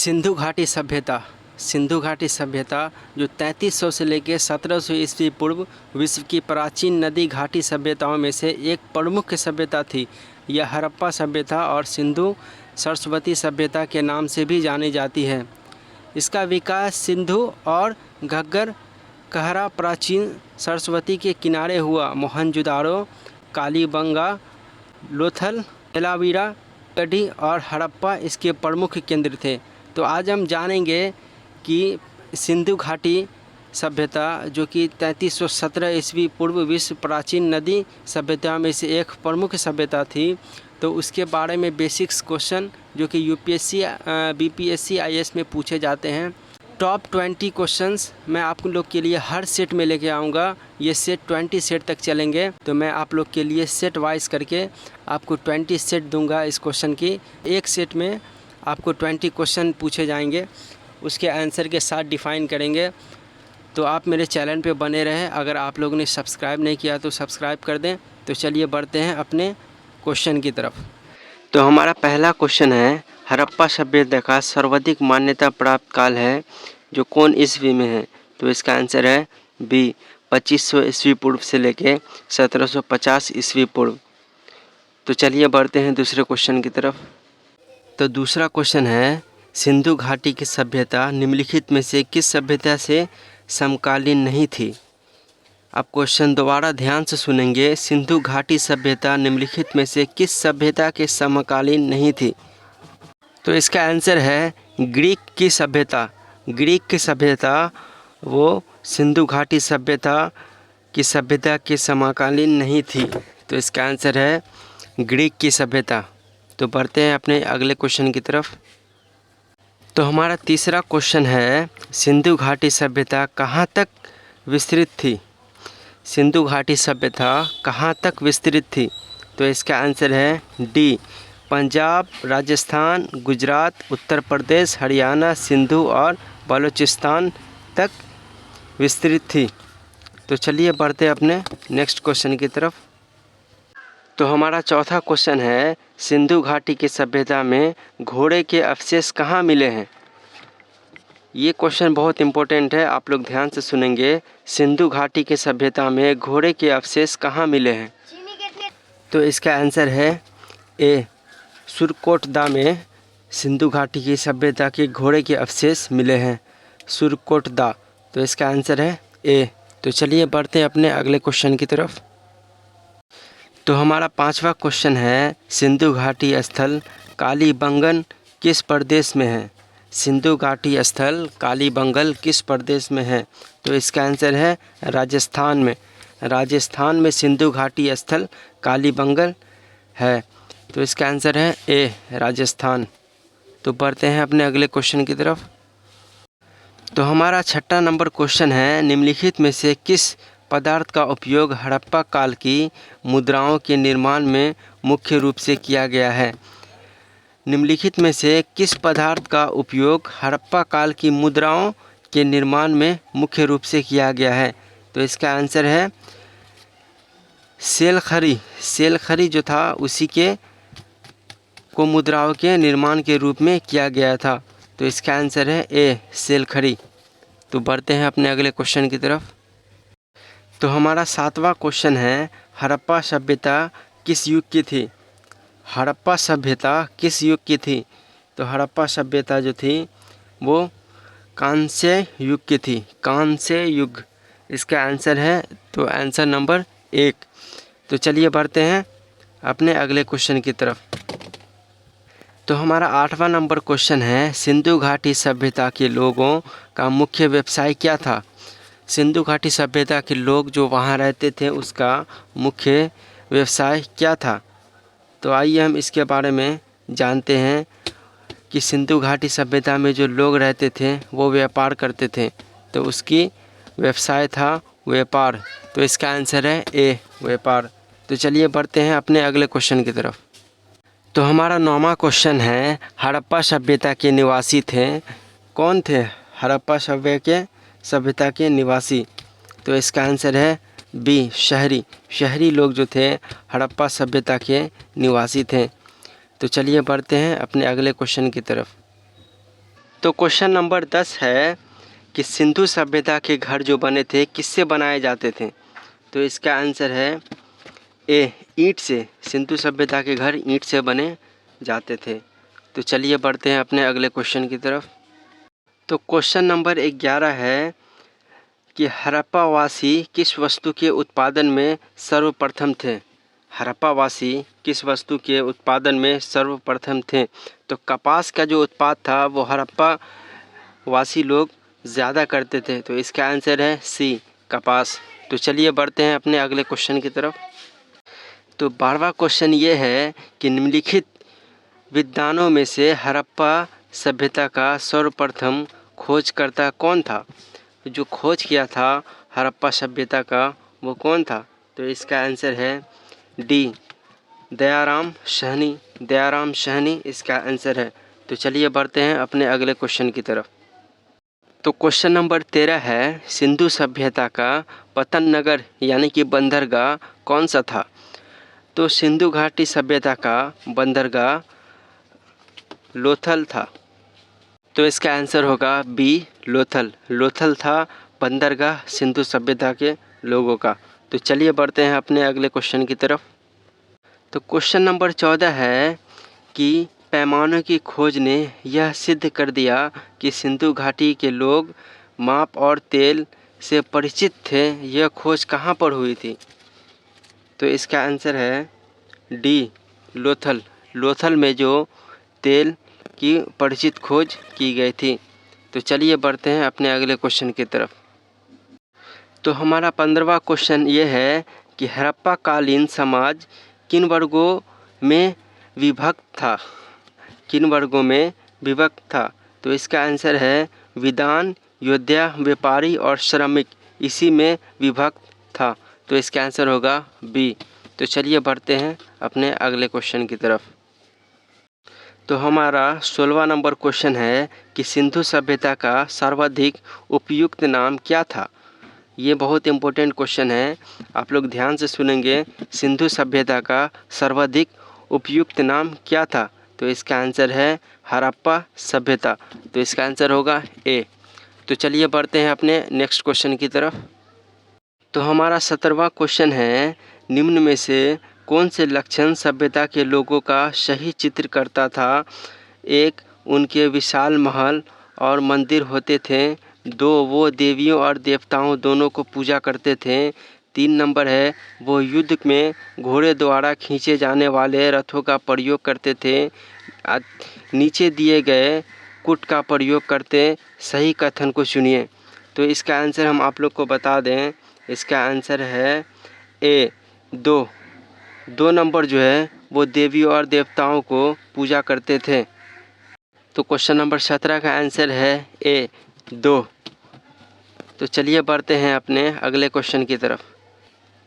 सिंधु घाटी सभ्यता। सिंधु घाटी सभ्यता जो 3300 से लेकर 1700 ईस्वी पूर्व विश्व की प्राचीन नदी घाटी सभ्यताओं में से एक प्रमुख सभ्यता थी। यह हड़प्पा सभ्यता और सिंधु सरस्वती सभ्यता के नाम से भी जानी जाती है। इसका विकास सिंधु और घग्गर कहरा प्राचीन सरस्वती के किनारे हुआ। मोहनजोदारो, कालीबंगा, लोथल, एलावीरा, कडी और हड़प्पा इसके प्रमुख केंद्र थे। तो आज हम जानेंगे कि सिंधु घाटी सभ्यता जो कि 3317 ईस्वी पूर्व विश्व प्राचीन नदी सभ्यता में से एक प्रमुख सभ्यता थी, तो उसके बारे में बेसिक्स क्वेश्चन जो कि यूपीएससी, बीपीएससी, आईएएस में पूछे जाते हैं। टॉप 20 क्वेश्चंस मैं आप लोग के लिए हर सेट में लेके आऊँगा। ये सेट 20 सेट तक चलेंगे, तो मैं आप लोग के लिए सेट वाइज करके आपको 20 सेट दूंगा। इस क्वेश्चन की एक सेट में आपको 20 क्वेश्चन पूछे जाएंगे, उसके आंसर के साथ डिफ़ाइन करेंगे। तो आप मेरे चैनल पे बने रहें। अगर आप लोगों ने सब्सक्राइब नहीं किया तो सब्सक्राइब कर दें। तो चलिए बढ़ते हैं अपने क्वेश्चन की तरफ। तो हमारा पहला क्वेश्चन है, हड़प्पा सभ्यता का सर्वाधिक मान्यता प्राप्त काल है जो कौन ईस्वी में है? तो इसका आंसर है बी, 2500 ईस्वी पूर्व से लेके 1750 ईस्वी पूर्व। तो चलिए बढ़ते हैं दूसरे क्वेश्चन की तरफ। तो दूसरा क्वेश्चन है, सिंधु घाटी की सभ्यता निम्नलिखित में से किस सभ्यता से समकालीन नहीं थी? आप क्वेश्चन दोबारा ध्यान से सुनेंगे। सिंधु घाटी सभ्यता निम्नलिखित में से किस सभ्यता के समकालीन नहीं थी? तो इसका आंसर है ग्रीक की सभ्यता। ग्रीक की सभ्यता वो सिंधु घाटी सभ्यता की सभ्यता के समकालीन नहीं थी। तो इसका आंसर है ग्रीक की सभ्यता। तो बढ़ते हैं अपने अगले क्वेश्चन की तरफ। तो हमारा तीसरा क्वेश्चन है, सिंधु घाटी सभ्यता कहाँ तक विस्तृत थी? सिंधु घाटी सभ्यता कहाँ तक विस्तृत थी? तो इसका आंसर है डी, पंजाब, राजस्थान, गुजरात, उत्तर प्रदेश, हरियाणा, सिंधु और बलूचिस्तान तक विस्तृत थी। तो चलिए बढ़ते हैं अपने नेक्स्ट क्वेश्चन की तरफ। तो हमारा चौथा क्वेश्चन है, सिंधु घाटी की सभ्यता में घोड़े के अवशेष कहाँ मिले हैं? ये क्वेश्चन बहुत इम्पोर्टेंट है, आप लोग ध्यान से सुनेंगे। सिंधु घाटी की सभ्यता में घोड़े के अवशेष कहाँ मिले हैं? तो इसका आंसर है ए, सुरकोटदा में सिंधु घाटी की सभ्यता के घोड़े के अवशेष मिले हैं, सुरकोटदा। तो इसका आंसर है ए। तो चलिए बढ़ते हैं अपने अगले क्वेश्चन की तरफ। तो हमारा पांचवा क्वेश्चन है, सिंधु घाटी स्थल कालीबंगन किस प्रदेश में है? सिंधु घाटी स्थल कालीबंगन किस प्रदेश में है? तो इसका आंसर है राजस्थान में। राजस्थान में सिंधु घाटी स्थल कालीबंगन है। तो इसका आंसर है ए, राजस्थान। तो बढ़ते हैं अपने अगले क्वेश्चन की तरफ। तो हमारा छठा नंबर क्वेश्चन है, निम्नलिखित में से किस पदार्थ का उपयोग हड़प्पा काल की मुद्राओं के निर्माण में मुख्य रूप से किया गया है? निम्नलिखित में से किस पदार्थ का उपयोग हड़प्पा काल की मुद्राओं के निर्माण में मुख्य रूप से किया गया है? तो इसका आंसर है सेलखरी। सेलखरी जो था उसी के को मुद्राओं के निर्माण के रूप में किया गया था। तो इसका आंसर है ए, सेलखरी। तो बढ़ते हैं अपने अगले क्वेश्चन की तरफ। तो हमारा सातवां क्वेश्चन है, हड़प्पा सभ्यता किस युग की थी? हड़प्पा सभ्यता किस युग की थी? तो हड़प्पा सभ्यता जो थी वो कांस्य युग की थी, कांस्य युग। इसका आंसर है तो आंसर नंबर 1। तो चलिए बढ़ते हैं अपने अगले क्वेश्चन की तरफ। तो हमारा 8वां नंबर क्वेश्चन है, सिंधु घाटी सभ्यता के लोगों का मुख्य व्यवसाय क्या था? सिंधु घाटी सभ्यता के लोग जो वहाँ रहते थे उसका मुख्य व्यवसाय क्या था? तो आइए हम इसके बारे में जानते हैं कि सिंधु घाटी सभ्यता में जो लोग रहते थे वो व्यापार करते थे। तो उसकी व्यवसाय था व्यापार। तो इसका आंसर है ए, व्यापार। तो चलिए बढ़ते हैं अपने अगले क्वेश्चन की तरफ। तो हमारा 9वां क्वेश्चन है, हड़प्पा सभ्यता के निवासी थे कौन थे? हड़प्पा सभ्यता के निवासी। तो इसका आंसर है बी, शहरी। शहरी लोग जो थे हड़प्पा सभ्यता के निवासी थे। तो चलिए बढ़ते हैं अपने अगले क्वेश्चन की तरफ। तो क्वेश्चन नंबर 10 है कि सिंधु सभ्यता के घर जो बने थे किससे बनाए जाते थे। तो इसका आंसर है ए, ईंट से। सिंधु सभ्यता के घर ईंट से बने जाते थे। तो चलिए बढ़ते हैं अपने अगले क्वेश्चन की तरफ। तो क्वेश्चन नंबर 11 है कि हड़प्पावासी किस वस्तु के उत्पादन में सर्वप्रथम थे। हड़प्पावासी किस वस्तु के उत्पादन में सर्वप्रथम थे। तो कपास का जो उत्पाद था वो हड़प्पावासी लोग ज़्यादा करते थे। तो इसका आंसर है सी, कपास। तो चलिए बढ़ते हैं अपने अगले क्वेश्चन की तरफ। तो 12वां क्वेश्चन ये है कि निम्नलिखित विद्वानों में से हड़प्पा सभ्यता का सर्वप्रथम खोजकर्ता कौन था। जो खोज किया था हड़प्पा सभ्यता का वो कौन था। तो इसका आंसर है डी, दयाराम साहनी। दयाराम साहनी इसका आंसर है। तो चलिए बढ़ते हैं अपने अगले क्वेश्चन की तरफ। तो क्वेश्चन नंबर 13 है सिंधु सभ्यता का पतन नगर यानी कि बंदरगाह कौन सा था। तो सिंधु घाटी सभ्यता का बंदरगाह लोथल था। तो इसका आंसर होगा बी, लोथल। लोथल था बंदरगाह सिंधु सभ्यता के लोगों का। तो चलिए बढ़ते हैं अपने अगले क्वेश्चन की तरफ। तो क्वेश्चन नंबर 14 है कि पैमानों की खोज ने यह सिद्ध कर दिया कि सिंधु घाटी के लोग माप और तेल से परिचित थे। यह खोज कहाँ पर हुई थी। तो इसका आंसर है डी, लोथल। लोथल में जो तेल की परिचित खोज की गई थी। तो चलिए बढ़ते हैं अपने अगले क्वेश्चन की तरफ। तो हमारा 15वां क्वेश्चन ये है कि हड़प्पा कालीन समाज किन वर्गों में विभक्त था। किन वर्गों में विभक्त था। तो इसका आंसर है विद्वान, योद्धा, व्यापारी और श्रमिक इसी में विभक्त था। तो इसका आंसर होगा बी। तो चलिए बढ़ते हैं अपने अगले क्वेश्चन की तरफ। तो हमारा 16वां नंबर क्वेश्चन है कि सिंधु सभ्यता का सर्वाधिक उपयुक्त नाम क्या था। ये बहुत इम्पोर्टेंट क्वेश्चन है, आप लोग ध्यान से सुनेंगे। सिंधु सभ्यता का सर्वाधिक उपयुक्त नाम क्या था। तो इसका आंसर है हड़प्पा सभ्यता। तो इसका आंसर होगा ए। तो चलिए बढ़ते हैं अपने नेक्स्ट क्वेश्चन की तरफ। तो हमारा 17वां क्वेश्चन है निम्न में से कौन से लक्षण सभ्यता के लोगों का सही चित्र करता था। एक, उनके विशाल महल और मंदिर होते थे। 2, वो देवियों और देवताओं दोनों को पूजा करते थे। 3 नंबर है वो युद्ध में घोड़े द्वारा खींचे जाने वाले रथों का प्रयोग करते थे। नीचे दिए गए कुट का प्रयोग करते। सही कथन को चुनिए। तो इसका आंसर हम आप लोग को बता दें। इसका आंसर है ए, 2 नंबर जो है वो देवियों और देवताओं को पूजा करते थे। तो क्वेश्चन नंबर 17 का आंसर है ए, 2। तो चलिए बढ़ते हैं अपने अगले क्वेश्चन की तरफ।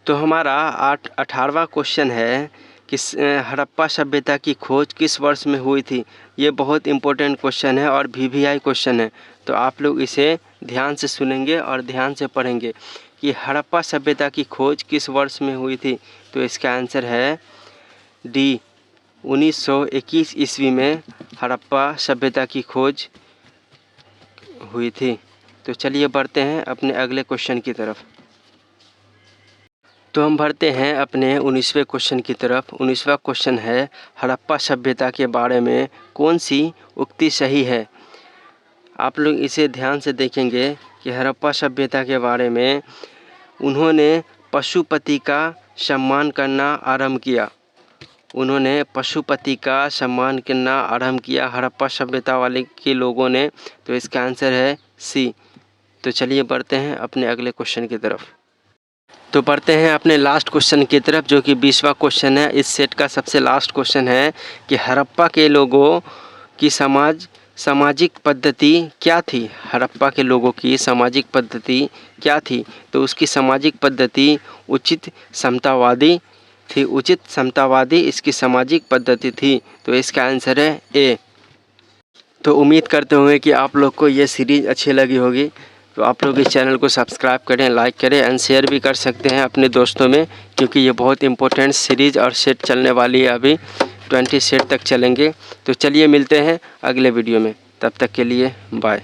तो हमारा 18वां क्वेश्चन है कि हड़प्पा सभ्यता की खोज किस वर्ष में हुई थी। ये बहुत इम्पोर्टेंट क्वेश्चन है और VVI क्वेश्चन है। तो आप लोग इसे ध्यान से सुनेंगे और ध्यान से पढ़ेंगे कि हड़प्पा सभ्यता की खोज किस वर्ष में हुई थी। तो इसका आंसर है डी, 1921 ईस्वी में हड़प्पा सभ्यता की खोज हुई थी। तो चलिए बढ़ते हैं अपने अगले क्वेश्चन की तरफ। तो हम बढ़ते हैं अपने 19वें क्वेश्चन की तरफ। 19वां क्वेश्चन है हड़प्पा सभ्यता के बारे में कौन सी उक्ति सही है। आप लोग इसे ध्यान से देखेंगे कि हड़प्पा सभ्यता के बारे में उन्होंने पशुपति का सम्मान करना आरंभ किया। उन्होंने पशुपति का सम्मान करना आरंभ किया हड़प्पा सभ्यता वाले के लोगों ने। तो इसका आंसर है सी। तो चलिए बढ़ते हैं अपने अगले क्वेश्चन की तरफ। तो बढ़ते हैं अपने लास्ट क्वेश्चन की तरफ जो कि 20वां क्वेश्चन है। इस सेट का सबसे लास्ट क्वेश्चन है कि हड़प्पा के लोगों की सामाजिक पद्धति क्या थी। हड़प्पा के लोगों की सामाजिक पद्धति क्या थी। तो उसकी सामाजिक पद्धति उचित समतावादी थी। उचित समतावादी इसकी सामाजिक पद्धति थी। तो इसका आंसर है ए। तो उम्मीद करते हुए कि आप लोग को ये सीरीज़ अच्छी लगी होगी। तो आप लोग इस चैनल को सब्सक्राइब करें, लाइक करें एंड शेयर भी कर सकते हैं अपने दोस्तों में, क्योंकि ये बहुत इंपॉर्टेंट सीरीज़ और सेट चलने वाली है। अभी 20 सेट तक चलेंगे। तो चलिए मिलते हैं अगले वीडियो में। तब तक के लिए बाय।